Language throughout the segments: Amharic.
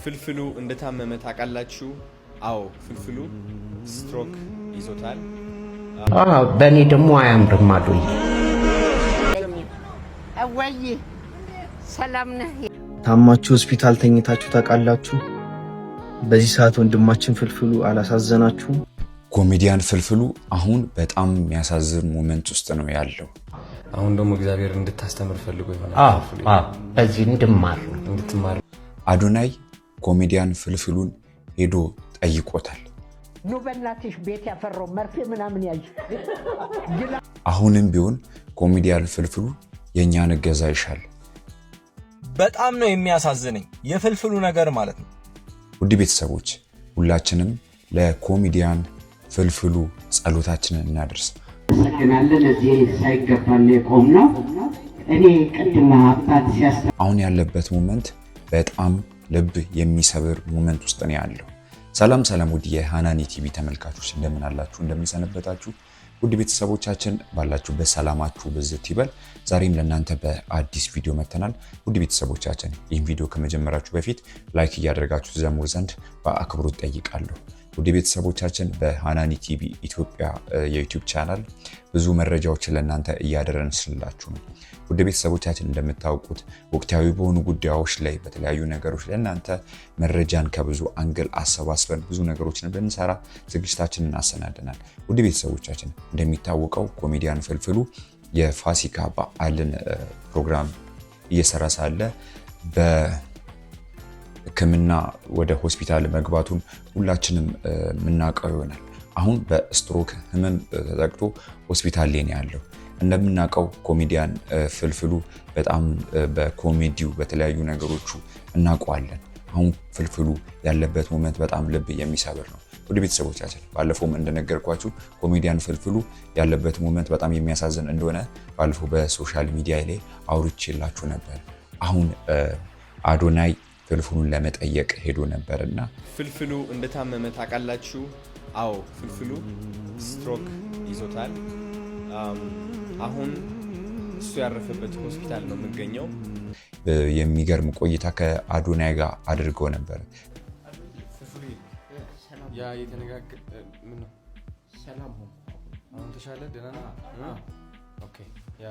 ፍልፍሉ እንደታመመ ታውቃላችሁ? አዎ ፍልፍሉ ስትሮክ ይዞታል። በእኔ ደግሞ አያምርም አሉኝ። አወይ ሰላም ነህ? ታማችሁ ሆስፒታል ተኝታችሁ ታውቃላችሁ? በዚህ ሰዓት ወንድማችን ፍልፍሉ አላሳዘናችሁም? ኮሜዲያን ፍልፍሉ አሁን በጣም የሚያሳዝን ሞመንት ውስጥ ነው ያለው። አሁን ደግሞ እግዚአብሔር እንድታስተምር ፈልጎ ይሆናል። በዚህ እንድማር ነው እንድትማር አዶናይ ኮሜዲያን ፍልፍሉን ሄዶ ጠይቆታል። ኑ በእናትሽ ቤት ያፈራው መርፌ ምናምን ያዥ። አሁንም ቢሆን ኮሜዲያን ፍልፍሉ የኛን እገዛ ይሻል። በጣም ነው የሚያሳዝነኝ የፍልፍሉ ነገር ማለት ነው። ውድ ቤተሰቦች ሁላችንም ለኮሜዲያን ፍልፍሉ ጸሎታችንን እናደርስ። እናመሰግናለን። እዚህ ሳይገባን የቆምነው እኔ ቅድም አባት አሁን ያለበት ሞመንት በጣም ልብ የሚሰብር ሞመንት ውስጥ ነው ያለው። ሰላም ሰላም ውድ የሃናኒ ቲቪ ተመልካቾች እንደምን አላችሁ? እንደምን ሰነበታችሁ? ውድ ቤተሰቦቻችን ባላችሁበት ሰላማችሁ ብዝት ይበል። ዛሬም ለእናንተ በአዲስ ቪዲዮ መተናል። ውድ ቤተሰቦቻችን ይህን ቪዲዮ ከመጀመራችሁ በፊት ላይክ እያደረጋችሁ ትጀምሩ ዘንድ በአክብሮት ጠይቃለሁ። ውድ ቤተሰቦቻችን በሃናኒ ቲቪ ኢትዮጵያ የዩቲዩብ ቻናል ብዙ መረጃዎችን ለእናንተ እያደረስንላችሁ ነው። ውድ ቤተሰቦቻችን እንደምታውቁት ወቅታዊ በሆኑ ጉዳዮች ላይ በተለያዩ ነገሮች ላይ እናንተ መረጃን ከብዙ አንግል አሰባስበን ብዙ ነገሮችን ብንሰራ ዝግጅታችንን አሰናድናል። ውድ ቤተሰቦቻችን እንደሚታወቀው ኮሜዲያን ፍልፍሉ የፋሲካ በዓልን ፕሮግራም እየሰራ ሳለ በሕክምና ወደ ሆስፒታል መግባቱን ሁላችንም የምናውቀው ይሆናል። አሁን በስትሮክ ህመም ተጠቅቶ ሆስፒታል ላይ ነው ያለው። እንደምናውቀው ኮሜዲያን ፍልፍሉ በጣም በኮሜዲው በተለያዩ ነገሮቹ እናውቀዋለን። አሁን ፍልፍሉ ያለበት ሞመንት በጣም ልብ የሚሰብር ነው። ወደ ቤተሰቦቻችን ባለፈውም እንደነገርኳችሁ ኮሜዲያን ፍልፍሉ ያለበት ሞመንት በጣም የሚያሳዝን እንደሆነ ባለፈው በሶሻል ሚዲያ ላይ አውርቼላችሁ ነበር። አሁን አዶናይ ፍልፍሉን ለመጠየቅ ሄዶ ነበርና ፍልፍሉ እንደታመመ ታውቃላችሁ? አዎ ፍልፍሉ ስትሮክ ይዞታል። አሁን እሱ ያረፈበት ሆስፒታል ነው የምገኘው። የሚገርም ቆይታ ከአዶናይ ጋር አድርገው ነበር። ያ የተነጋገር ምን ነው? ሰላም ሆኖ አሁን ተሻለ? ደህና ነው? ኦኬ። ያ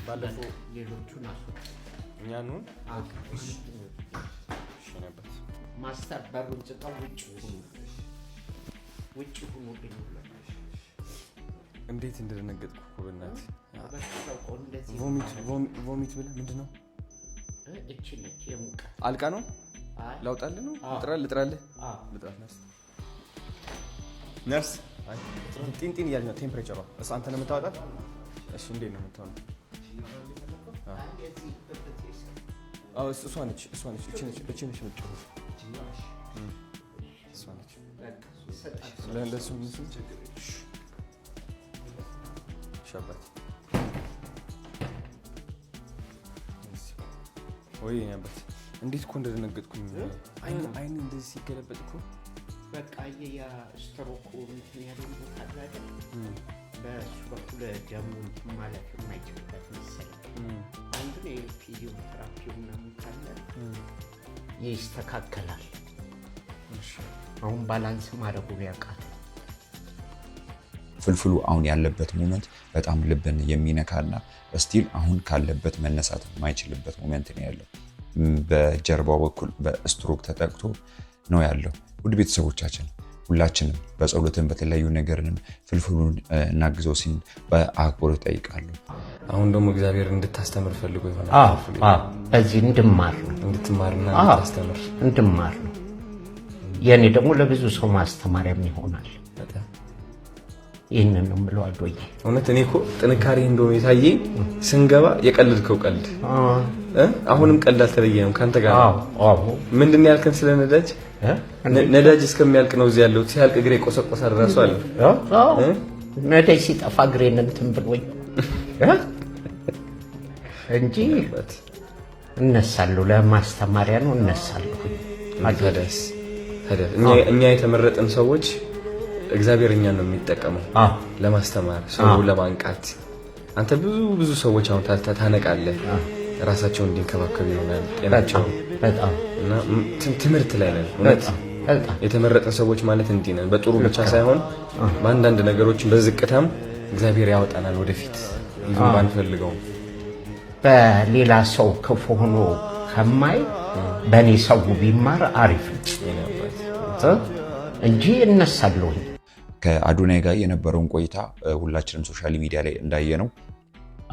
ባለፈው ሌሎቹን አስወጣ እኛኑ እሺ ነበር ማስተር በሩን ጽጠው ውጭ ሁኑ ብሎ እንዴት እንደደነገጥኩ እኮ በእናትህ። ቮሚት ብለህ ምንድነው? እቺ ነች የሙቀት አልቃ ነው። ላውጣልህ ነው? ልጥራልህ? ነርስ ጢንጢን እያለች ነው ቴምፕሬቸሯ። እሱ አንተ ነው የምታወጣት? እሺ እንዴት ነው የምታወጣው? እሷ ነች። እቺ ነች የምትጮኸው። እሷ ነች ለእሱ ሻባት ወይ ያበት እንዴት እኮ እንደደነገጥኩኝ። አይን እንደዚህ ሲገለበጥ እኮ በቃ ያ ስትሮክ እንትን ያለው ቦታ አይደል? በሱ በኩል ደሙ ማለት የማይችልበት መሰለኝ። አንዱ የፊዚዮቴራፒው ምናምን ካለ ይስተካከላል። አሁን ባላንስ ማድረጉን ያውቃል። ፍልፍሉ አሁን ያለበት ሞመንት በጣም ልብን የሚነካና ስቲል አሁን ካለበት መነሳት የማይችልበት ሞመንት ነው ያለው። በጀርባው በኩል በስትሮክ ተጠቅቶ ነው ያለው። ውድ ቤተሰቦቻችን ሁላችንም በጸሎትን በተለያዩ ነገርንም ፍልፍሉን እናግዘው ሲል በአክብሮት ጠይቃለሁ። አሁን ደግሞ እግዚአብሔር እንድታስተምር ፈልጎ ይሆናል። በዚህ እንድማር ነው እንድትማርና እንድታስተምር እንድማር ነው። የኔ ደግሞ ለብዙ ሰው ማስተማሪያም ይሆናል። ይህንን ነው የምለው አዶዬ። እውነት እኔ እኮ ጥንካሬ እንደሆነ የታየኝ ስንገባ የቀልድከው ቀልድ አሁንም ቀልድ አልተለየንም ካንተ ጋር። ምንድን ነው ያልከን ስለ ነዳጅ? ነዳጅ እስከሚያልቅ ነው እዚህ ያለው። ሲያልቅ እግሬ ቆሰቆሳል ራሱ አለ። ነዳጅ ሲጠፋ እግሬን እንትን ብሎኝ እንጂ እነሳለሁ። ለማስተማሪያ ነው እነሳለሁ። እኛ የተመረጥን ሰዎች እግዚአብሔር እኛን ነው የሚጠቀመው ለማስተማር፣ ሰው ለማንቃት። አንተ ብዙ ሰዎች አሁን ታነቃለህ። ራሳቸውን እንዲንከባከቡ ይሆናል ጤናቸው በጣም እና ትምህርት ላይ ነን። እውነት የተመረጠ ሰዎች ማለት እንዲህ ነን። በጥሩ ብቻ ሳይሆን በአንዳንድ ነገሮችን በዝቅታም እግዚአብሔር ያወጣናል ወደፊት ይሁን ባንፈልገው። በሌላ ሰው ክፉ ሆኖ ከማይ በእኔ ሰው ቢማር አሪፍ እንጂ እነሳለሁ። ከአዶናይ ጋር የነበረውን ቆይታ ሁላችንም ሶሻል ሚዲያ ላይ እንዳየነው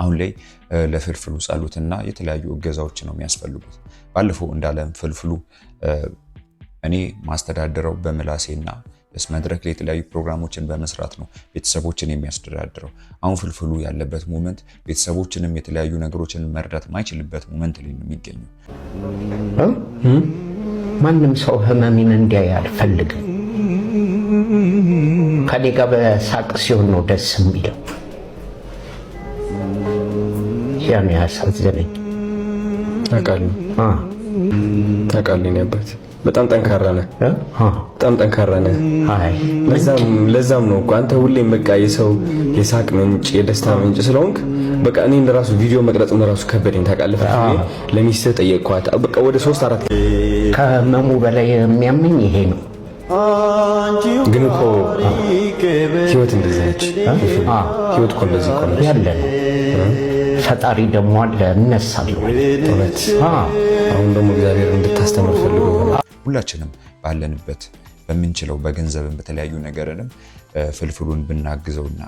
አሁን ላይ ለፍልፍሉ ጸሎትና የተለያዩ እገዛዎች ነው የሚያስፈልጉት። ባለፈው እንዳለም ፍልፍሉ እኔ ማስተዳደረው በምላሴና መድረክ ላይ የተለያዩ ፕሮግራሞችን በመስራት ነው ቤተሰቦችን የሚያስተዳድረው። አሁን ፍልፍሉ ያለበት ሞመንት ቤተሰቦችንም የተለያዩ ነገሮችን መርዳት ማይችልበት ሞመንት ላይ ነው የሚገኘው። ማንም ሰው ህመሜን እንዲያይ አልፈልግም። ከኔ ጋር በሳቅ ሲሆን ነው ደስ የሚለው። ያን ያሳዘነኝ ታውቃለህ ነበር። በጣም ጠንካራ ነህ። በጣም ጠንካራ ነህ። ለዛም ነው እኮ አንተ ሁሌም በቃ የሰው የሳቅ ምንጭ የደስታ ምንጭ ስለሆንክ በቃ እኔ እንደራሱ ቪዲዮ መቅረጽ እንደራሱ ከበደኝ ታውቃለህ። ለሚስትህ ጠየቅኳት። በቃ ወደ 3-4 ከህመሙ በላይ የሚያመኝ ይሄ ነው። ግን እኮ ህይወት እንደዚህ ነች። ህይወት እኮ እንደዚህ እኮ ነች ያለ ነው። ፈጣሪ ደግሞ አለ እነሳለሁ። እውነት አሁን ደግሞ እግዚአብሔር እንድታስተምር ፈልጎ ይሆናል። ሁላችንም ባለንበት በምንችለው በገንዘብም በተለያዩ ነገርንም ፍልፍሉን ብናግዘውና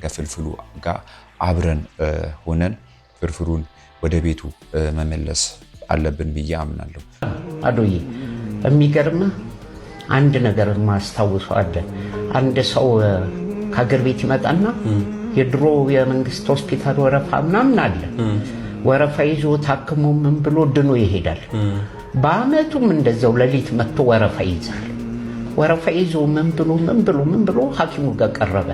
ከፍልፍሉ ጋር አብረን ሆነን ፍልፍሉን ወደ ቤቱ መመለስ አለብን ብዬ አምናለሁ። አዶዬ የሚገርምህ አንድ ነገር ማስታወሰው አለ። አንድ ሰው ከሀገር ቤት ይመጣና የድሮ የመንግስት ሆስፒታል ወረፋ ምናምን አለ። ወረፋ ይዞ ታክሞ ምን ብሎ ድኖ ይሄዳል። በአመቱም እንደዛው ሌሊት መጥቶ ወረፋ ይይዛል። ወረፋ ይዞ ምን ብሎ ሐኪሙ ጋር ቀረበ።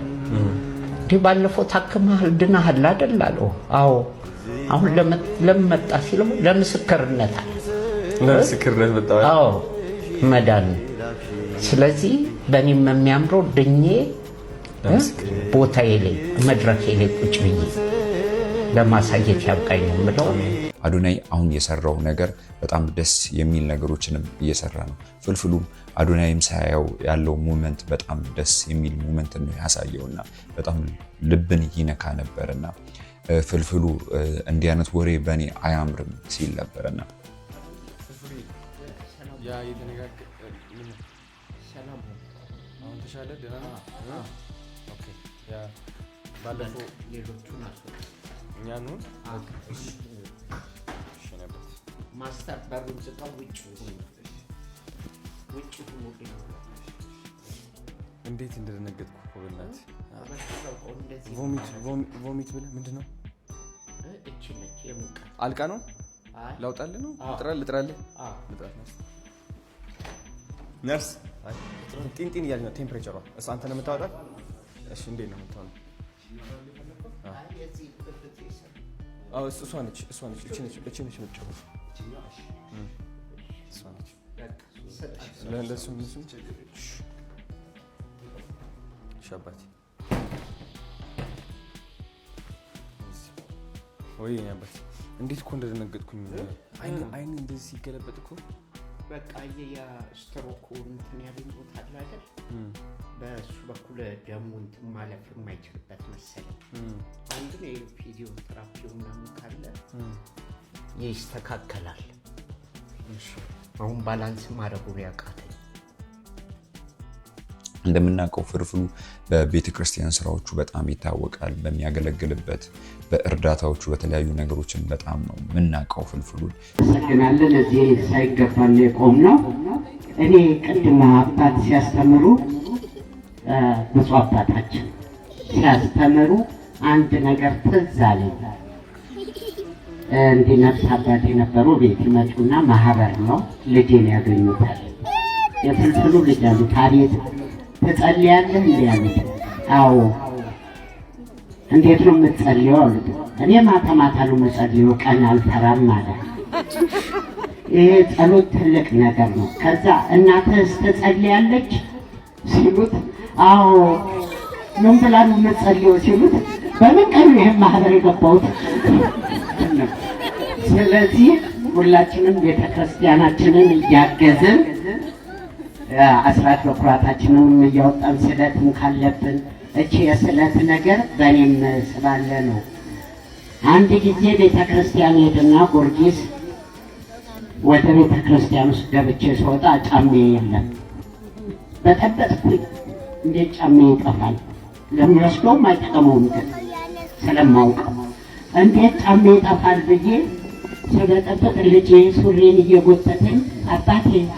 ባለፈው ታክመሃል ድናሃል አይደል አለው። አዎ። አሁን ለመጣ ሲለው ለምስክርነት አለ። ለምስክርነት መጣ። አዎ መዳን። ስለዚህ በእኔም የሚያምረው ድኜ ቦታዬ ላይ መድረኬ ላይ ቁጭ ብዬ ለማሳየት ያብቃኝ ነው የምለው። አዶናይ አሁን የሰራው ነገር በጣም ደስ የሚል ነገሮችንም እየሰራ ነው። ፍልፍሉም አዶናይም ሳያየው ያለው ሞመንት በጣም ደስ የሚል ሞመንት ነው ያሳየውና በጣም ልብን ይነካ ነበርና ፍልፍሉ እንዲህ አይነት ወሬ በእኔ አያምርም ሲል ነበርና ባለፈው ሌሎቹን እኛኑ ማስተር በሩን ዝጋው ውጭ እንዴት እንደደነገጥኩ እኮ በእናትህ። ቮሚት ብለህ ምንድን ነው? እቺ ነች የሙቀት አልቃ ነው። ላውጣልህ ነው? ልጥራልህ? ነርስ ጢንጢን እያለች ነው ቴምፕሬቸሯ። እሷ አንተ ነው የምታወጣት? እሺ እንዴት ነው የምታወጣው? እሷ ነች። እቺ ነች የምትጮኸው። እሷ ነች። ለእሱም ሻባቴ ወይ ያባት እንዴት እኮ እንደደነገጥኩኝ። አይን እንደዚህ ሲገለበጥ እኮ በቃ የስትሮኩ እንትን ያለኝ ቦታ አለ አይደል? በእሱ በኩል ደሙ እንትን ማለፍ የማይችልበት መሰለኝ። አንድ ነው የፊዚዮቴራፒው ምናምን ካለ ይስተካከላል። አሁን ባላንስ ማድረጉ ያቃተኝ። እንደምናውቀው ፍልፍሉ በቤተ ክርስቲያን ስራዎቹ በጣም ይታወቃል። በሚያገለግልበት በእርዳታዎቹ በተለያዩ ነገሮችን በጣም ነው የምናውቀው ፍልፍሉን። እናመሰግናለን። እዚህ ሳይገባን የቆም ነው። እኔ ቅድም አባት ሲያስተምሩ ብፁዕ አባታችን ሲያስተምሩ አንድ ነገር ትዝ አለኝ። እንዲህ ነፍስ አባት የነበሩ ቤት ይመጡና ማህበር ነው ልጄን ያገኙታል። የፍልፍሉ ልጅ አሉት። አቤት ትጸልያለህ እንዴ አሉት። አዎ። እንዴት ነው የምትጸልየው አሉት። እኔ ማታ ማታ ነው የምጸልየው ቀን አልፈራም ማለት። ይሄ ጸሎት ትልቅ ነገር ነው። ከዛ እናትህስ ትጸልያለች ሲሉት አዎ። ምን ብላ ነው የምትጸልየው ሲሉት በምን ቀን ይሄን ማህበር የገባሁት። ስለዚህ ሁላችንም ቤተክርስቲያናችንን እያገዝን አስራት በኩራታችንን እያወጣን ስለትም ካለብን እቺ የስለት ነገር በእኔም ስላለ ነው። አንድ ጊዜ ቤተክርስቲያን ሄድና ጊዮርጊስ ወደ ቤተክርስቲያን ውስጥ ገብቼ ስወጣ ጫሜ የለም። በጠበጥኩኝ። እንዴት ጫሜ ይጠፋል? ለምወስደውም አይጠቀመውም፣ ግን ስለማውቀው እንዴት ጫሜ ይጠፋል ብዬ ስለጠበቅ ልጄ ሱሪን እየጎተተኝ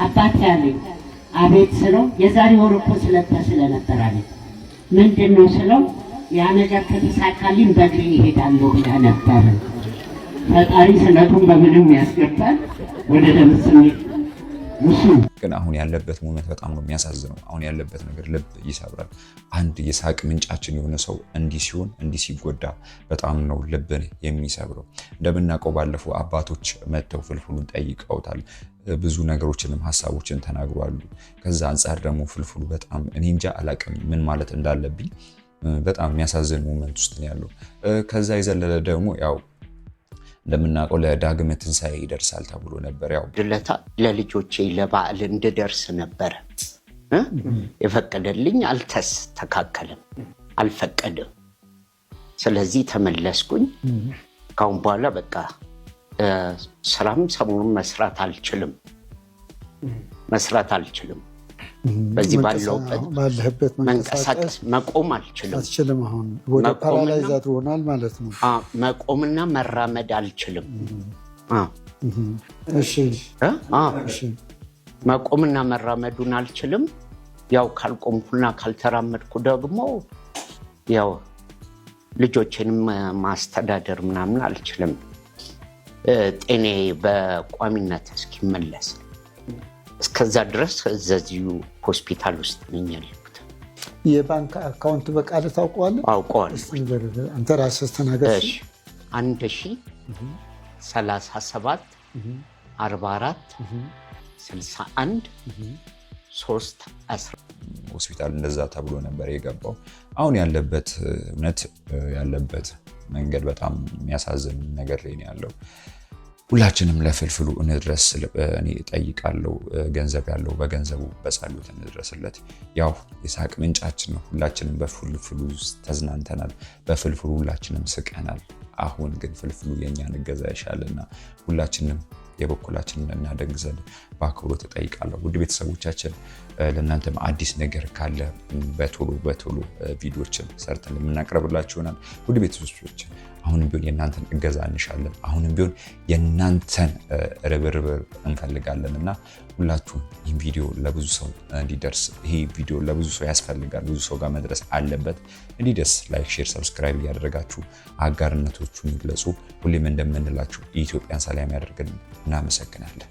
አባቴ አለኝ። አቤት ስለው የዛሬ ወር እኮ ስለነበር አለኝ። ምንድን ነው ስለው ያ ነገር ከተሳካልኝ በእግሬ እሄዳለሁ ብለህ ነበር። ፈጣሪ ስለቱን በምንም ያስገባል። ወደ ደምስም ግን አሁን ያለበት ሞመንት በጣም ነው የሚያሳዝነው። አሁን ያለበት ነገር ልብ ይሰብራል። አንድ የሳቅ ምንጫችን የሆነ ሰው እንዲህ ሲሆን እንዲህ ሲጎዳ በጣም ነው ልብን የሚሰብረው። እንደምናውቀው ባለፈው አባቶች መጥተው ፍልፍሉን ጠይቀውታል። ብዙ ነገሮችንም ሀሳቦችን ተናግሯሉ። ከዛ አንጻር ደግሞ ፍልፍሉ በጣም እኔ እንጃ አላቅም ምን ማለት እንዳለብኝ። በጣም የሚያሳዝን ሞመንት ውስጥ ነው ያለው። ከዛ የዘለለ ደግሞ ያው እንደምናውቀው ለዳግም ትንሣኤ ይደርሳል ተብሎ ነበር። ያው ድለታ ለልጆቼ ለበዓል እንድደርስ ነበረ የፈቀደልኝ። አልተስተካከለም፣ አልፈቀደም። ስለዚህ ተመለስኩኝ። ካሁን በኋላ በቃ ስራም ሰሞኑን መስራት አልችልም። በዚህ ባለሁበት መንቀሳቀስ መቆም አልችልም። አሁን ወደ ፓራላይዛት ሆናል ማለት ነው። መቆምና መራመድ አልችልም። መቆምና መራመዱን አልችልም። ያው ካልቆምኩና ካልተራመድኩ ደግሞ ያው ልጆችንም ማስተዳደር ምናምን አልችልም። ጤኔ በቋሚነት እስኪመለስ እስከዛ ድረስ እዚሁ ሆስፒታል ውስጥ ነኝ ያለሁት። የባንክ አካውንት በቃል ታውቀዋለህ? አውቀዋለሁ። አንተ ራስህ ተናገር። 1037 44 61 310 ሆስፒታል እንደዛ ተብሎ ነበር የገባው። አሁን ያለበት እውነት ያለበት መንገድ በጣም የሚያሳዝን ነገር ላይ ነው ያለው። ሁላችንም ለፍልፍሉ እንድረስ እኔ እጠይቃለሁ። ገንዘብ ያለው በገንዘቡ በጸሎት እንድረስለት። ያው የሳቅ ምንጫችን ነው። ሁላችንም በፍልፍሉ ተዝናንተናል። በፍልፍሉ ሁላችንም ስቀናል። አሁን ግን ፍልፍሉ የኛን እገዛ ይሻልና ሁላችንም የበኩላችንን እናደርግ ዘንድ በአክብሮት እጠይቃለሁ። ውድ ቤተሰቦቻችን ለእናንተም አዲስ ነገር ካለ በቶሎ ቪዲዮችን ሰርተን የምናቀርብላችሁ ይሆናል። ውድ ቤተሰቦቻችን አሁንም ቢሆን የእናንተን እገዛ እንሻለን። አሁንም ቢሆን የእናንተን ርብርብ እንፈልጋለን እና ሁላችሁም ይህ ቪዲዮ ለብዙ ሰው እንዲደርስ፣ ይሄ ቪዲዮ ለብዙ ሰው ያስፈልጋል፣ ብዙ ሰው ጋር መድረስ አለበት። እንዲደርስ ላይክ፣ ሼር፣ ሰብስክራይብ እያደረጋችሁ አጋርነቶቹን ይግለጹ። ሁሌም እንደምንላችሁ የኢትዮጵያን ሰላም ያደርግልን። እናመሰግናለን።